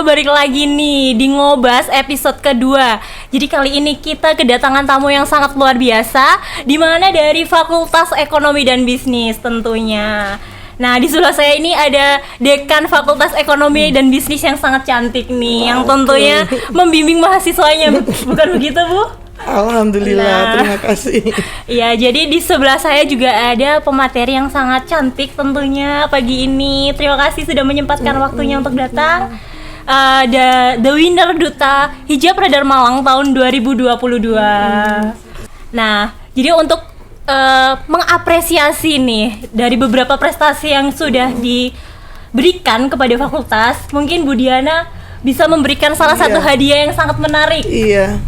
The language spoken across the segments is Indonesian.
balik lagi nih di Ngobas episode kedua. Jadi kali ini kita kedatangan tamu yang sangat luar biasa, di mana dari Fakultas Ekonomi dan Bisnis tentunya. Nah, di sebelah saya ini ada Dekan Fakultas Ekonomi dan Bisnis yang sangat cantik nih, yang tentunya membimbing mahasiswanya. Bukan begitu, Bu? Alhamdulillah, terima kasih. Iya, jadi di sebelah saya juga ada pemateri yang sangat cantik tentunya pagi ini. Terima kasih sudah menyempatkan waktunya untuk datang. The winner Duta Hijab Radar Malang tahun 2022. Nah, jadi untuk mengapresiasi nih dari beberapa prestasi yang sudah diberikan kepada fakultas, mungkin Bu Diana bisa memberikan salah satu hadiah yang sangat menarik. Iya,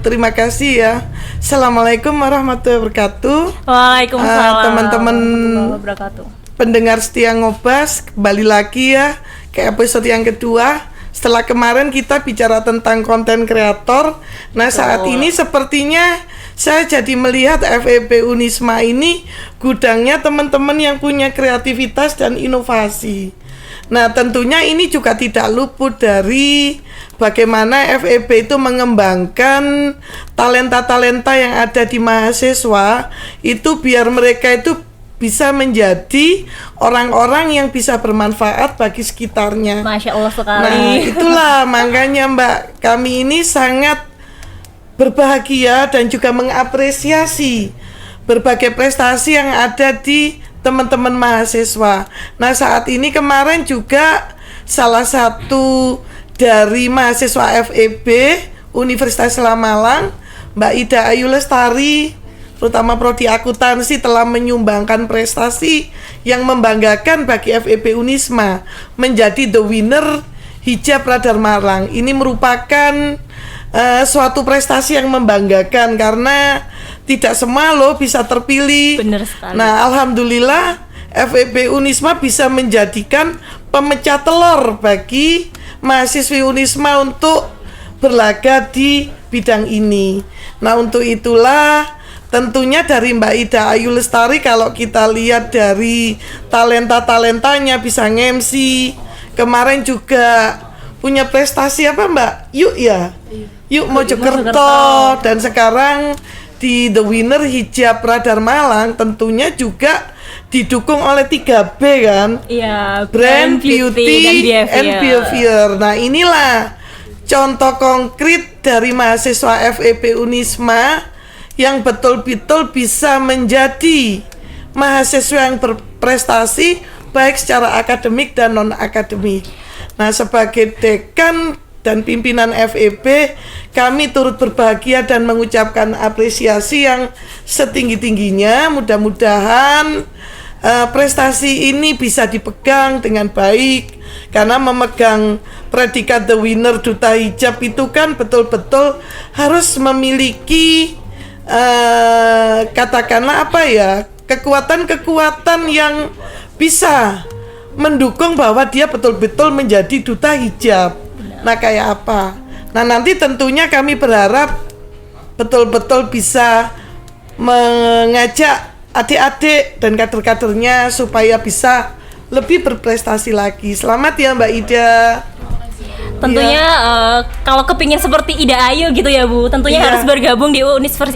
terima kasih ya. Assalamualaikum warahmatullahi wabarakatuh. Waalaikumsalam teman-teman warahmatullahi wabarakatuh. Pendengar setia Ngobas, kembali lagi ya ke episode yang kedua. Setelah kemarin kita bicara tentang konten kreator. Nah, saat ini sepertinya saya jadi melihat FEB Unisma ini gudangnya teman-teman yang punya kreativitas dan inovasi. Nah, tentunya ini juga tidak luput dari bagaimana FEB itu mengembangkan talenta-talenta yang ada di mahasiswa itu biar mereka itu bisa menjadi orang-orang yang bisa bermanfaat bagi sekitarnya. Masya Allah sekali. Nah, itulah makanya Mbak, kami ini sangat berbahagia dan juga mengapresiasi berbagai prestasi yang ada di teman-teman mahasiswa. Nah, saat ini kemarin juga salah satu dari mahasiswa FEB Universitas Islam Malang, Mbak Ida Ayu Lestari, terutama prodi akuntansi, telah menyumbangkan prestasi yang membanggakan bagi FEB Unisma menjadi the winner Hijab Radar Malang. Ini merupakan suatu prestasi yang membanggakan karena tidak semua loh bisa terpilih. Benar sekali. Nah, alhamdulillah FEB Unisma bisa menjadikan pemecah telur bagi mahasiswi Unisma untuk berlaga di bidang ini. Nah, untuk itulah tentunya dari Mbak Ida Ayu Lestari, kalau kita lihat dari talenta-talentanya, bisa nge-MC. Kemarin juga punya prestasi apa Mbak? Yuk ya? Yuk Mojokerto. Dan sekarang di The Winner Hijab Radar Malang tentunya juga didukung oleh 3B kan? Iya, Brand, Beauty, and Behavior. Nah, inilah contoh konkret dari mahasiswa FEB Unisma yang betul-betul bisa menjadi mahasiswa yang berprestasi baik secara akademik dan non-akademik. Nah, sebagai dekan dan pimpinan FEB, kami turut berbahagia dan mengucapkan apresiasi yang setinggi-tingginya. Mudah-mudahan prestasi ini bisa dipegang dengan baik, karena memegang predikat The Winner Duta Hijab itu kan betul-betul harus memiliki katakanlah apa ya, kekuatan-kekuatan yang bisa mendukung bahwa dia betul-betul menjadi duta hijab. Nah, kayak apa? Nah, nanti tentunya kami berharap betul-betul bisa mengajak adik-adik dan kader-kadernya supaya bisa lebih berprestasi lagi. Selamat ya Mbak Ida. Tentunya kalau kepingin seperti Ida Ayu gitu ya Bu, tentunya harus bergabung di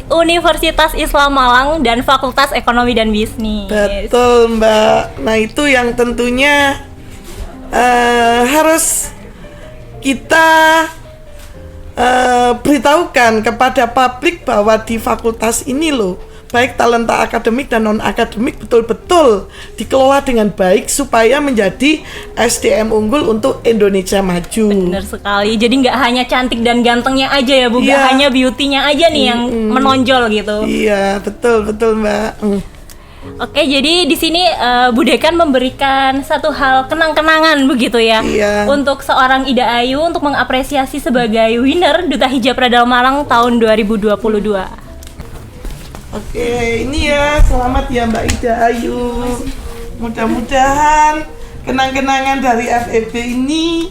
Universitas Islam Malang dan Fakultas Ekonomi dan Bisnis. Betul Mbak. Nah, itu yang tentunya harus kita beritahukan kepada publik bahwa di fakultas ini loh, baik talenta akademik dan non-akademik betul-betul dikelola dengan baik supaya menjadi SDM unggul untuk Indonesia maju. Benar sekali. Jadi nggak hanya cantik dan gantengnya aja ya Bu, nggak hanya beauty-nya aja nih yang menonjol gitu. Iya, betul Mbak. Oke, jadi di sini Bu Dekan memberikan satu hal kenang-kenangan begitu ya, untuk seorang Ida Ayu untuk mengapresiasi sebagai winner Duta Hijab Radar Malang tahun 2022. Oke, ini ya, selamat ya Mbak Ida Ayu. Mudah-mudahan kenang-kenangan dari FEB ini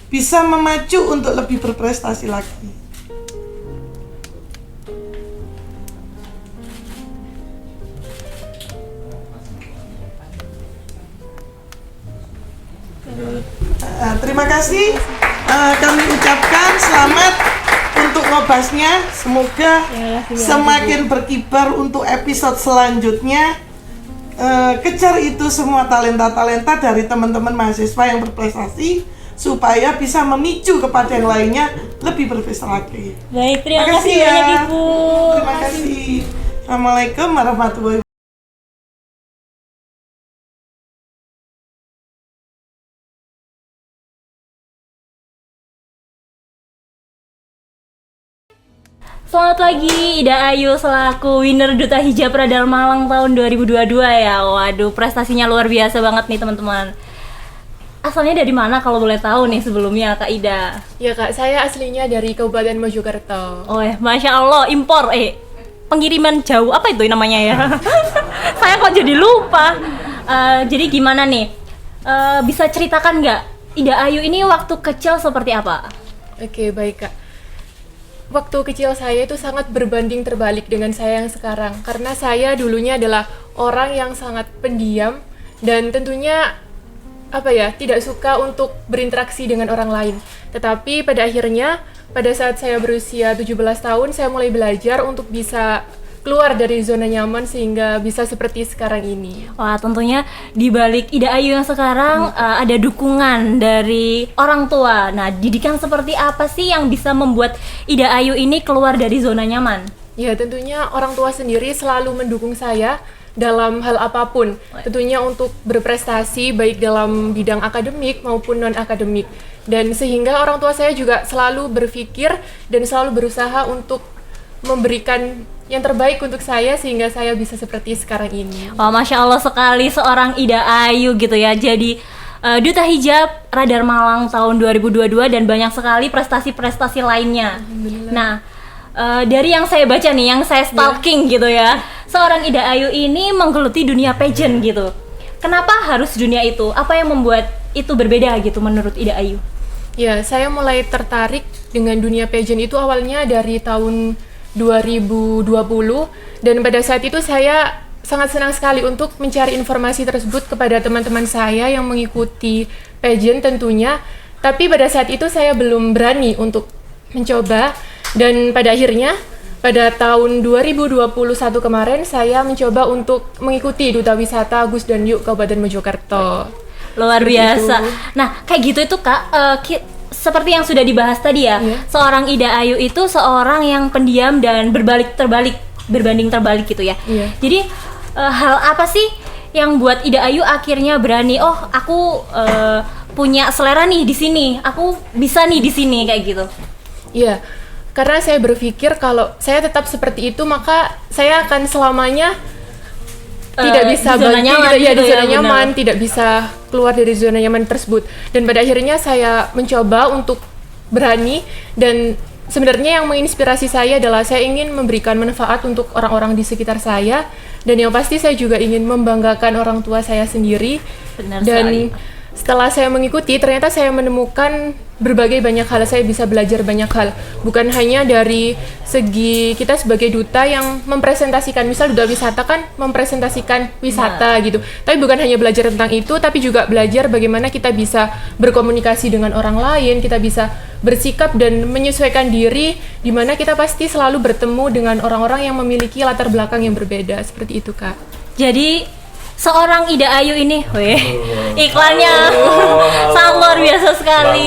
bisa memacu untuk lebih berprestasi lagi. Terima kasih. kami ucapkan selamat untuk ngobasnya. Semoga semakin berkibar untuk episode selanjutnya. Kejar itu semua talenta-talenta dari teman-teman mahasiswa yang berprestasi supaya bisa memicu kepada yang lainnya lebih berprestasi lagi. Baik, terima kasih ya. banyak Ibu. Terima kasih. Assalamualaikum warahmatullahi wabarakatuh. Selamat pagi, Ida Ayu selaku winner Duta Hijab Radar Malang tahun 2022 ya. Waduh, prestasinya luar biasa banget nih teman-teman. Asalnya dari mana kalau boleh tahu nih sebelumnya Kak Ida? Ya Kak, saya aslinya dari Kabupaten Mojokerto. Oh Masya Allah, impor, pengiriman jauh, apa itu namanya ya? Saya kok jadi lupa. Jadi gimana nih, bisa ceritakan nggak Ida Ayu ini waktu kecil seperti apa? Oke, baik Kak. Waktu kecil saya itu sangat berbanding terbalik dengan saya yang sekarang. Karena saya dulunya adalah orang yang sangat pendiam dan tentunya tidak suka untuk berinteraksi dengan orang lain. Tetapi pada akhirnya, pada saat saya berusia 17 tahun, saya mulai belajar untuk bisa keluar dari zona nyaman sehingga bisa seperti sekarang ini. Wah, tentunya di balik Ida Ayu yang sekarang ada dukungan dari orang tua. Nah, didikan seperti apa sih yang bisa membuat Ida Ayu ini keluar dari zona nyaman? Ya, tentunya orang tua sendiri selalu mendukung saya dalam hal apapun. Tentunya untuk berprestasi baik dalam bidang akademik maupun non-akademik. Dan sehingga orang tua saya juga selalu berpikir dan selalu berusaha untuk memberikan yang terbaik untuk saya sehingga saya bisa seperti sekarang ini. Wah, Masya Allah sekali seorang Ida Ayu gitu ya. Jadi Duta Hijab Radar Malang tahun 2022 dan banyak sekali prestasi-prestasi lainnya. Nah, dari yang saya baca nih, yang saya stalking gitu ya, seorang Ida Ayu ini menggeluti dunia pageant gitu. Kenapa harus dunia itu? Apa yang membuat itu berbeda gitu menurut Ida Ayu? Ya, saya mulai tertarik dengan dunia pageant itu awalnya dari tahun 2020 dan pada saat itu saya sangat senang sekali untuk mencari informasi tersebut kepada teman-teman saya yang mengikuti pageant tentunya, tapi pada saat itu saya belum berani untuk mencoba dan pada akhirnya pada tahun 2021 kemarin saya mencoba untuk mengikuti Duta Wisata Gus dan Yuk Kabupaten Mojokerto. Luar Seperti biasa. itu. Nah, kayak gitu itu Kak, seperti yang sudah dibahas tadi ya, seorang Ida Ayu itu seorang yang pendiam dan berbanding terbalik gitu ya. Jadi hal apa sih yang buat Ida Ayu akhirnya berani, oh aku punya selera nih di sini, aku bisa nih di sini kayak gitu? Iya, karena saya berpikir kalau saya tetap seperti itu maka saya akan selamanya tidak bisa di zona nyaman gitu di zona ya, nyaman, benar. tidak bisa keluar dari zona nyaman tersebut. Dan pada akhirnya saya mencoba untuk berani dan sebenarnya yang menginspirasi saya adalah saya ingin memberikan manfaat untuk orang-orang di sekitar saya dan yang pasti saya juga ingin membanggakan orang tua saya sendiri. Benar Dan sekali. setelah saya mengikuti, ternyata saya menemukan berbagai banyak hal, saya bisa belajar banyak hal. Bukan hanya dari segi kita sebagai duta yang mempresentasikan, misal duta wisata kan mempresentasikan wisata gitu. Tapi bukan hanya belajar tentang itu, tapi juga belajar bagaimana kita bisa berkomunikasi dengan orang lain, kita bisa bersikap dan menyesuaikan diri, di mana kita pasti selalu bertemu dengan orang-orang yang memiliki latar belakang yang berbeda. Seperti itu, Kak. Jadi seorang Ida Ayu ini, iklannya sangat luar biasa sekali.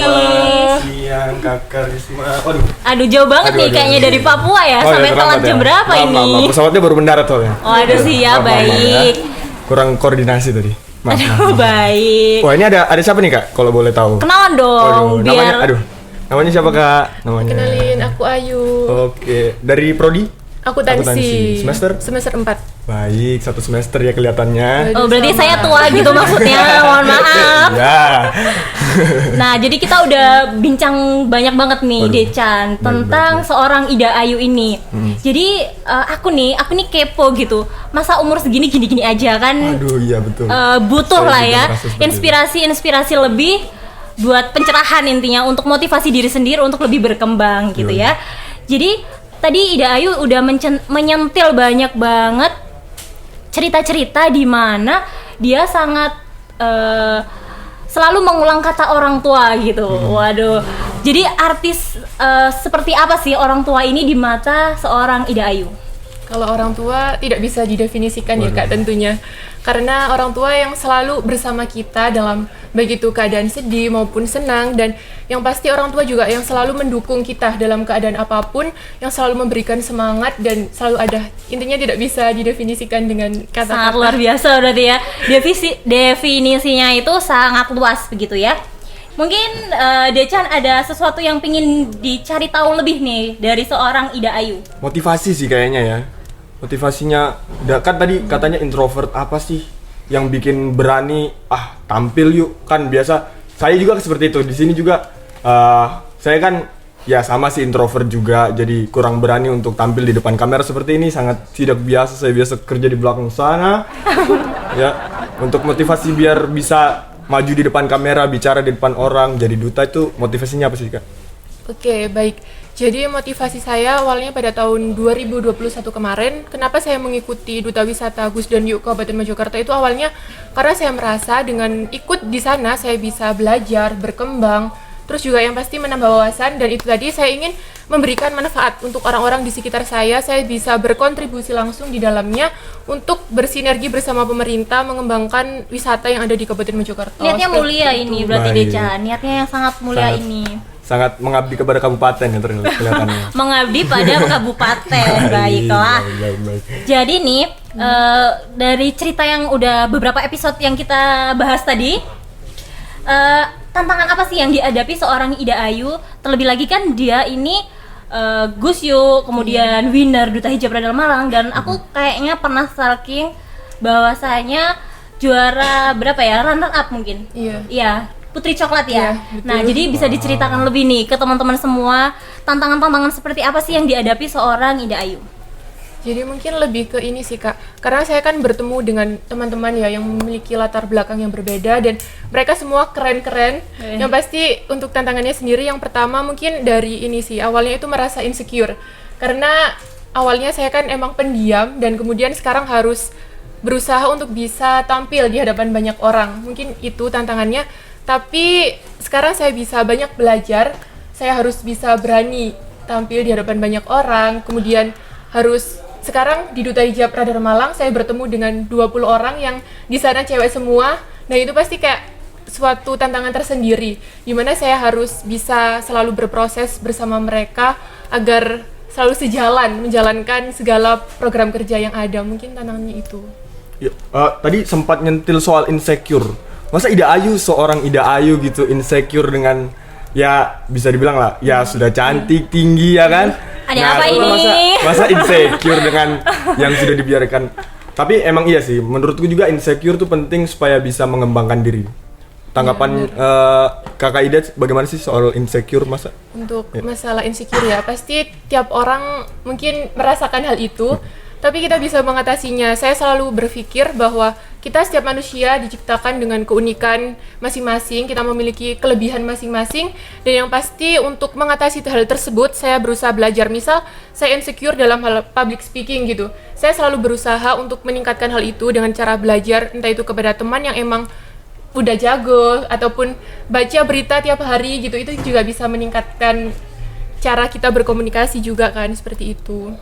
Siang, Kakak Risma. Aduh, jauh banget nih kayaknya dari Papua ya, sampai telat jam berapa ini? Pesawatnya baru mendarat soalnya. Oh, aduh siap, baik. Kurang koordinasi tadi. Maaf. Aduh, baik. Wah, ini ada siapa nih Kak? Kalau boleh tahu. Kenalan dong, biar Namanya siapa Kak? Namanya. Kenalin, aku Ayu. Oke, dari prodi? Akuntansi. Semester? Semester 4. Baik, 1 semester ya kelihatannya. Oh, berarti saya tua gitu maksudnya, mohon maaf. Ya. Nah, jadi kita udah bincang banyak banget nih, Decan, tentang seorang Ida Ayu ini. Jadi aku nih kepo gitu. Masa umur segini gini-gini aja kan? Aduh, iya betul. Butuh Saya lah juga ya, merasa seperti inspirasi lebih buat pencerahan intinya untuk motivasi diri sendiri untuk lebih berkembang gitu ya. Jadi tadi Ida Ayu udah menyentil banyak banget cerita-cerita di mana dia sangat selalu mengulang kata orang tua gitu. Waduh, Jadi artis seperti apa sih orang tua ini di mata seorang Ida Ayu? Kalau orang tua tidak bisa didefinisikan ya Kak tentunya. Karena orang tua yang selalu bersama kita dalam baik itu keadaan sedih maupun senang, dan yang pasti orang tua juga yang selalu mendukung kita dalam keadaan apapun, yang selalu memberikan semangat dan selalu ada. Intinya tidak bisa didefinisikan dengan Sangat kata-kata. luar biasa berarti ya. Definisinya itu sangat luas begitu ya. Mungkin Decan ada sesuatu yang pingin dicari tahu lebih nih dari seorang Ida Ayu. Motivasi sih kayaknya ya. Motivasinya, kan tadi katanya introvert, apa sih yang bikin berani tampil yuk, kan biasa saya juga seperti itu. Di sini juga saya kan ya sama sih introvert juga, jadi kurang berani untuk tampil di depan kamera seperti ini, sangat tidak biasa. Saya biasa kerja di belakang sana ya, untuk motivasi biar bisa maju di depan kamera, bicara di depan orang, jadi duta. Itu motivasinya apa sih Kak? Oke, baik. Jadi motivasi saya awalnya pada tahun 2021 kemarin, kenapa saya mengikuti Duta Wisata Gus dan Yuk Kabupaten Mojokerto itu awalnya karena saya merasa dengan ikut di sana saya bisa belajar, berkembang, terus juga yang pasti menambah wawasan, dan itu tadi saya ingin memberikan manfaat untuk orang-orang di sekitar saya bisa berkontribusi langsung di dalamnya untuk bersinergi bersama pemerintah mengembangkan wisata yang ada di Kabupaten Mojokerto. Niatnya Seperti mulia itu. ini berarti Baik. Decan. Niatnya yang sangat mulia Sangat. ini. Sangat mengabdi kepada kabupaten ya kelihatannya. Mengabdi pada kabupaten. Baiklah. Baik. Jadi nih dari cerita yang udah beberapa episode yang kita bahas tadi, tantangan apa sih yang dihadapi seorang Ida Ayu? Terlebih lagi kan dia ini Gus Yuk, kemudian winner Duta Hijab Radar Malang, dan aku kayaknya pernah stalking bahwasanya juara berapa ya, runner up mungkin. Iya, Putri Coklat ya. Iya, betul. Nah, jadi bisa diceritakan lebih nih ke teman-teman semua, tantangan-tantangan seperti apa sih yang dihadapi seorang Ida Ayu? Jadi mungkin lebih ke ini sih Kak, karena saya kan bertemu dengan teman-teman ya yang memiliki latar belakang yang berbeda, dan mereka semua keren-keren. Yang pasti untuk tantangannya sendiri, yang pertama mungkin dari ini sih, awalnya itu merasa insecure. Karena awalnya saya kan emang pendiam, dan kemudian sekarang harus berusaha untuk bisa tampil di hadapan banyak orang. Mungkin itu tantangannya, tapi sekarang saya bisa banyak belajar, saya harus bisa berani tampil di hadapan banyak orang, kemudian harus sekarang di Duta Hijab Radar Malang saya bertemu dengan 20 orang yang di sana cewek semua. Nah, itu pasti kayak suatu tantangan tersendiri di mana saya harus bisa selalu berproses bersama mereka agar selalu sejalan menjalankan segala program kerja yang ada. Mungkin tantangannya itu. Ya, tadi sempat nyentil soal insecure. Masa Ida Ayu, seorang Ida Ayu gitu insecure dengan, ya bisa dibilang lah, ya sudah cantik, tinggi ya kan? Ada apa itu ini? Masa insecure dengan yang sudah dibiarkan. Tapi emang iya sih, menurutku juga insecure tuh penting supaya bisa mengembangkan diri. Tanggapan Kakak Ida bagaimana sih soal insecure masa? Untuk masalah insecure ya, pasti tiap orang mungkin merasakan hal itu, tapi kita bisa mengatasinya. Saya selalu berpikir bahwa kita setiap manusia diciptakan dengan keunikan masing-masing, kita memiliki kelebihan masing-masing, dan yang pasti untuk mengatasi hal tersebut, saya berusaha belajar. Misal, saya insecure dalam hal public speaking gitu, saya selalu berusaha untuk meningkatkan hal itu dengan cara belajar, entah itu kepada teman yang emang udah jago, ataupun baca berita tiap hari gitu, itu juga bisa meningkatkan cara kita berkomunikasi juga kan, seperti itu.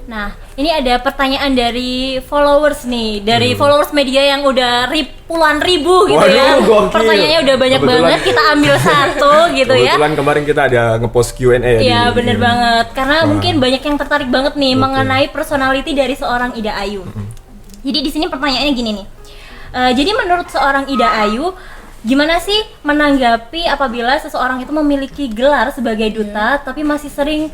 Nah, ini ada pertanyaan dari followers nih, dari followers media yang udah puluhan ribu gitu. Waduh, ya. gokil. Pertanyaannya udah banyak Kebetulan. banget, kita ambil satu gitu ya. Kebetulan kemarin kita ada ngepost Q&A ya. Iya, bener banget. Karena Wah. mungkin banyak yang tertarik banget nih Oke. mengenai personality dari seorang Ida Ayu. Jadi di sini pertanyaannya gini nih. Jadi menurut seorang Ida Ayu, gimana sih menanggapi apabila seseorang itu memiliki gelar sebagai duta tapi masih sering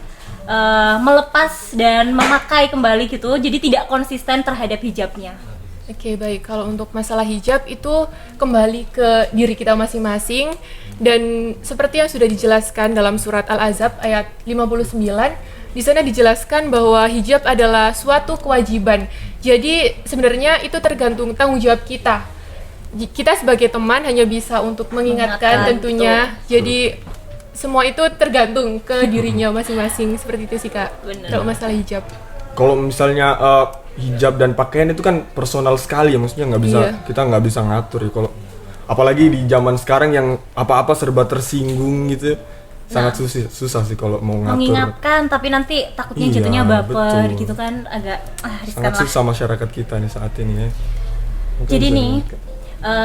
melepas dan memakai kembali gitu, jadi tidak konsisten terhadap hijabnya? Oke, baik. Kalau untuk masalah hijab itu kembali ke diri kita masing-masing, dan seperti yang sudah dijelaskan dalam surat Al-Ahzab ayat 59, di sana dijelaskan bahwa hijab adalah suatu kewajiban. Jadi sebenarnya itu tergantung tanggung jawab kita. Kita sebagai teman hanya bisa untuk mengingatkan tentunya. Jadi semua itu tergantung ke dirinya masing-masing, seperti itu sih Kak. Bener. Kalau masalah hijab. Kalau misalnya hijab dan pakaian itu kan personal sekali ya, maksudnya nggak bisa, Iya. kita nggak bisa ngatur ya. Kalau apalagi di zaman sekarang yang apa-apa serba tersinggung gitu, sangat susah sih kalau mau ngatur. Mengingatkan tapi nanti takutnya Iya, jatuhnya baper betul. gitu kan, agak riskan Sangat lah. susah masyarakat kita nih saat ini ya. Mungkin Jadi bisa nih, diingat.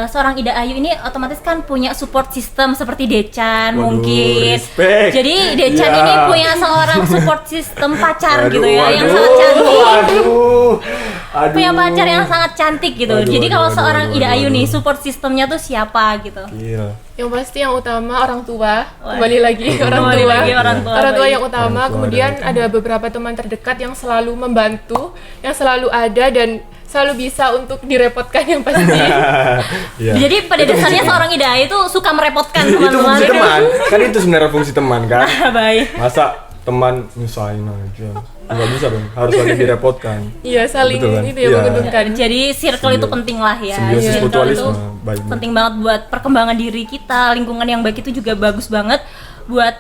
seorang Ida Ayu ini otomatis kan punya support system seperti Decan Waduh, mungkin. respect. Jadi Decan Ya. ini punya seorang support system pacar Aduh, gitu ya, yang waduh, sangat cantik. Aduh. Punya pacar yang sangat cantik gitu. Waduh, Jadi kalau waduh, seorang waduh, Ida Ayu waduh. nih support systemnya tuh siapa gitu? Gila. Yang pasti yang utama orang tua, Wah. kembali lagi orang Kembali tua. lagi orang tua, Orang tua baik. yang utama, Orang tua kemudian adalah ada beberapa teman terdekat yang selalu membantu, yang selalu ada dan selalu bisa untuk direpotkan yang pasti. Iya. Jadi pada dasarnya seorang Ida Ayu tuh suka merepotkan itu teman-teman. fungsi teman. Kan itu sebenarnya fungsi teman kan. Baik. Masa teman nyusahin aja. Nggak bisa dong, harus saling direpotkan. Iya, saling Betul kan? itu ya Iya. menguntungkan. Jadi circle itu penting lah ya. Simbiosis Circle mutualisme, itu baik. penting banget buat perkembangan diri kita, lingkungan yang baik itu juga bagus banget buat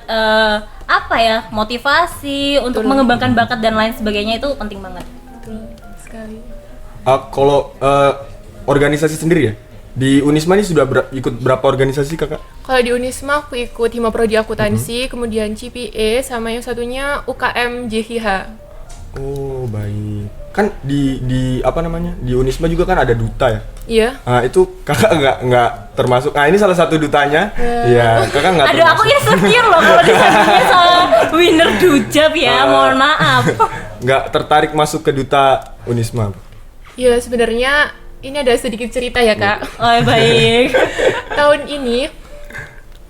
apa ya, motivasi untuk mengembangkan bakat dan lain sebagainya, itu penting banget. Betul sekali. Kalau organisasi sendiri ya, di Unisma ini sudah ikut berapa organisasi kakak? Kalau di Unisma aku ikut Hima Prodi Akuntansi, kemudian CPA, sama yang satunya UKM JHH. Oh baik. Kan di apa namanya, di Unisma juga kan ada duta ya. Iya. Nah itu kakak nggak termasuk. Nah ini salah satu dutanya. Iya kakak nggak Aduh, aku termasuk. insecure loh kalau disebutnya sama winner dujab ya, mohon maaf. Nggak tertarik masuk ke duta Unisma. Ya sebenarnya ini ada sedikit cerita ya Kak. Oh baik. Tahun ini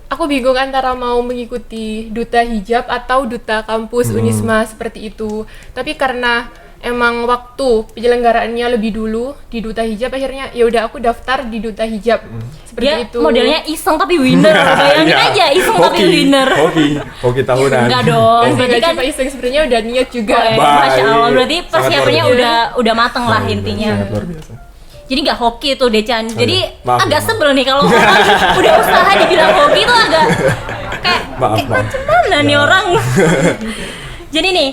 aku bingung antara mau mengikuti duta hijab atau duta kampus Unisma seperti itu. Tapi karena emang waktu penyelenggaraannya lebih dulu di duta hijab, akhirnya ya udah aku daftar di duta hijab. Seperti Dia itu. modelnya iseng tapi winner. Bayangin Iya. aja iseng tapi winner. Hoki tahunan. Enggak dong. Ya, Berarti nggak kan cuma iseng, sebenarnya udah niat juga. Baik. Masya Allah, berarti Sangat persiapannya luar udah mateng lah intinya. Sangat luar biasa. Jadi nggak hoki tuh Decan. Jadi Maaf, agak maaf. sebel nih kalau orang udah usaha dibilang hoki tuh agak kayak Maaf. macam mana nih orang. Jadi nih,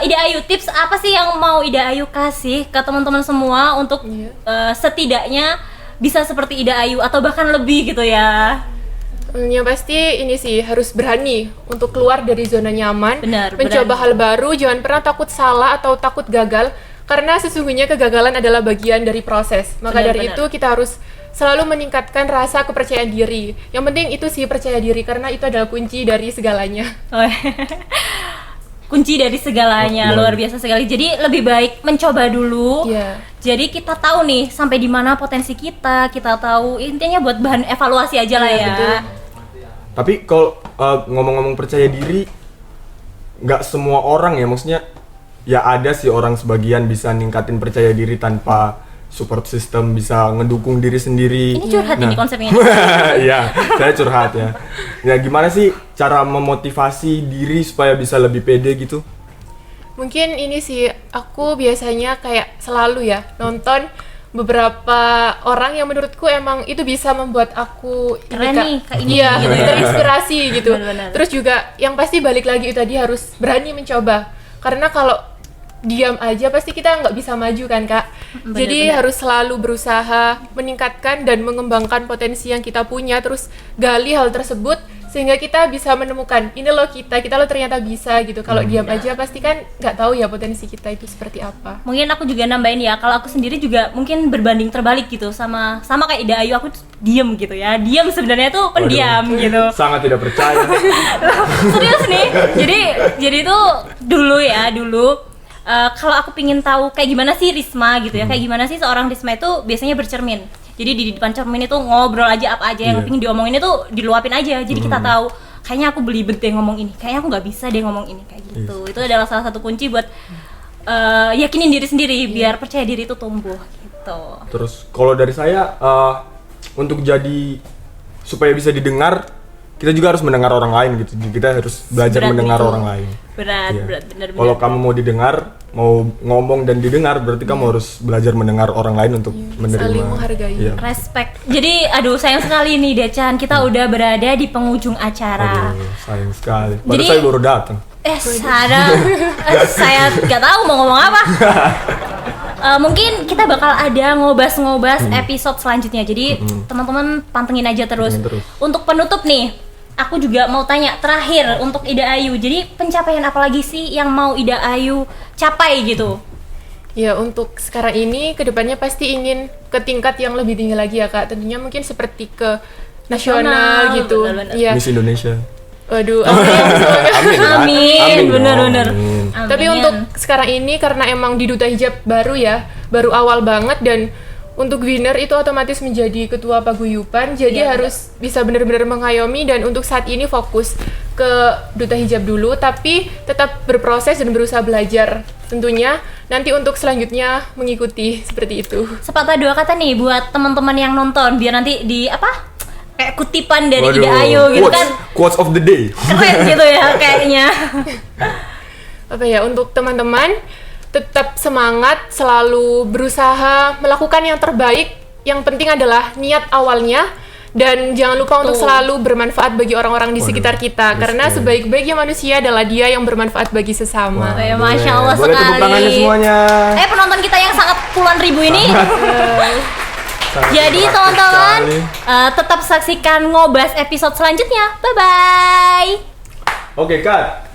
Ida Ayu, tips apa sih yang mau Ida Ayu kasih ke teman-teman semua untuk Iya. setidaknya bisa seperti Ida Ayu atau bahkan lebih gitu ya? Yang pasti ini sih harus berani untuk keluar dari zona nyaman, Benar, mencoba berani. hal baru, jangan pernah takut salah atau takut gagal, karena sesungguhnya kegagalan adalah bagian dari proses. Maka Benar, dari benar. itu kita harus selalu meningkatkan rasa kepercayaan diri. Yang penting itu sih percaya diri, karena itu adalah kunci dari segalanya. Oh, kunci dari segalanya, Luar luar biasa sekali. Jadi lebih baik mencoba dulu. Iya. Jadi kita tahu nih sampai di mana potensi kita tahu, intinya buat bahan evaluasi aja lah Iya, ya. betul. Tapi kalau ngomong-ngomong percaya diri, nggak semua orang ya, maksudnya ya ada sih orang sebagian bisa ningkatin percaya diri tanpa support system, bisa ngedukung diri sendiri. Ini curhat ini konsepnya. Iya, saya curhat ya. Ya gimana sih cara memotivasi diri supaya bisa lebih pede gitu? Mungkin ini sih, aku biasanya kayak selalu ya nonton beberapa orang yang menurutku emang itu bisa membuat aku Keren Kak. nih, kayak ini Iya, gitu ya. terinspirasi gitu. Benar-benar. Terus juga yang pasti balik lagi itu tadi harus berani mencoba. Karena kalau diam aja pasti kita nggak bisa maju kan Kak. Jadi Benar-benar. harus selalu berusaha meningkatkan dan mengembangkan potensi yang kita punya, terus gali hal tersebut sehingga kita bisa menemukan ini loh kita lo ternyata bisa gitu. Kalau diam aja pasti kan nggak tahu ya potensi kita itu seperti apa. Mungkin aku juga nambahin ya, kalau aku sendiri juga mungkin berbanding terbalik gitu sama kayak Ida Ayu, aku tuh diem gitu ya. Diem sebenarnya tuh pendiam gitu. Sangat tidak percaya. Serius nih. Jadi tuh dulu kalau aku pingin tahu kayak gimana sih Risma gitu ya, kayak gimana sih seorang Risma itu biasanya bercermin. Jadi di depan cermin itu ngobrol aja apa aja yang Iya. pingin diomongin itu diluapin aja. Jadi kita tahu kayaknya aku belibet deh ngomong ini, kayaknya aku nggak bisa deh ngomong ini kayak gitu. Itu adalah salah satu kunci buat yakinin diri sendiri biar percaya diri itu tumbuh gitu. Terus kalau dari saya untuk jadi supaya bisa didengar, kita juga harus mendengar orang lain gitu. Kita harus belajar Berat mendengar itu. orang lain. Berat, Iya. benar-benar. Kalau kamu mau didengar, mau ngomong dan didengar, berarti kamu harus belajar mendengar orang lain untuk menerima. saling menghargai. Iya. Respect. Jadi aduh sayang sekali nih Decan, kita udah berada di penghujung acara. Aduh, sayang sekali. Padahal Jadi- saya baru datang. Saya nggak tahu mau ngomong apa. Mungkin kita bakal ada ngobas-ngobas episode selanjutnya. Jadi teman-teman pantengin aja terus. Pantengin terus. Untuk penutup nih, aku juga mau tanya terakhir untuk Ida Ayu. Jadi pencapaian apa lagi sih yang mau Ida Ayu capai gitu? Ya, untuk sekarang ini kedepannya pasti ingin ke tingkat yang lebih tinggi lagi ya Kak. Tentunya mungkin seperti ke nasional gitu. benar-benar. Iya. Miss Indonesia. Waduh, amin. Semoga. Amin, kan? Amin, dong, benar-benar. amin. Tapi untuk sekarang ini karena emang di Duta Hijab baru ya, baru awal banget, dan untuk winner itu otomatis menjadi ketua paguyuban, jadi Iya, harus bisa benar-benar mengayomi, dan untuk saat ini fokus ke Duta Hijab dulu, tapi tetap berproses dan berusaha belajar tentunya. Nanti untuk selanjutnya mengikuti seperti itu. sepatah dua kata nih buat teman-teman yang nonton biar nanti di apa? Kayak kutipan dari Waduh, Ida Ayu gitu kan. Quotes of the day. Keren gitu ya kayaknya. Apa ya, untuk teman-teman tetap semangat, selalu berusaha melakukan yang terbaik. Yang penting adalah niat awalnya, dan jangan lupa untuk selalu bermanfaat bagi orang-orang di sekitar kita, karena sebaik-baiknya manusia adalah dia yang bermanfaat bagi sesama. Ya, Masya Allah Boleh sekali. tepuk tangannya semuanya. Penonton kita yang sangat puluhan ribu ini. Sangat Jadi interaktif teman-teman sekali. tetap saksikan Ngobas episode selanjutnya. Bye bye. Oke, Kak.